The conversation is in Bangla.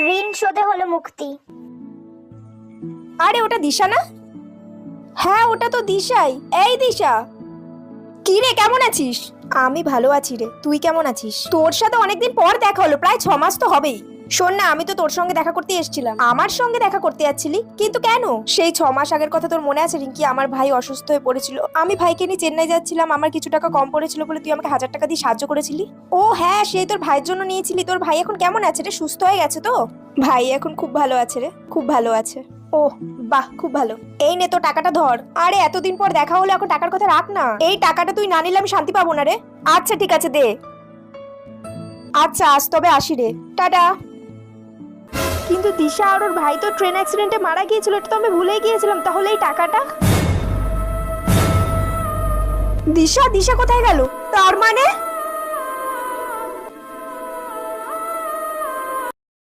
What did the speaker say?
ঋণ শোধে হলো মুক্তি। আরে ওটা দিশা না? হ্যাঁ ওটা তো দিশাই। এই দিশা, কি রে কেমন আছিস? আমি ভালো আছি রে, তুই কেমন আছিস? তোর সাথে অনেকদিন পর দেখা হলো, প্রায় 6 মাস তো হবেই। শোন না, আমি তো তোর সঙ্গে দেখা করতে এসেছিলাম। আমার সঙ্গে দেখা করতে যাচ্ছিলি? কিন্তু কেন? সেই 6 মাস আগের কথা তোর মনে আছে রিঙ্কি? আমার ভাই অসুস্থ হয়ে পড়েছিল, আমি ভাইকে নিয়ে চেন্নাই যাচ্ছিলাম, আমার কিছু টাকা কম পড়েছিল বলে তুই আমাকে 1000 টাকা দিয়ে সাহায্য করেছিলি। ও হ্যাঁ, সেই তোর ভাইয়ের জন্য নিয়েছিলি। তোর ভাই এখন কেমন আছে রে? সুস্থ হয়ে গেছে তো? ভাই এখন খুব ভালো আছে রে, খুব ভালো আছে। ও বাহ, খুব ভালো। এই নে তো টাকাটা ধর। আরে এতদিন পর দেখা হলো, এখন টাকার কথা রাখ না। এই টাকাটা তুই না নিলে আমি শান্তি পাবো না রে। আচ্ছা ঠিক আছে, দে। আচ্ছা আজ তবে আসি রে, টাটা। কিন্তু দিশা আর ওর ভাই তো ট্রেন অ্যাক্সিডেন্টে মারা গিয়েছিল, এটা তো আমি ভুলেই গিয়েছিলাম। তাহলে এই টাকাটা দিশা কোথায় গেল? তার মানে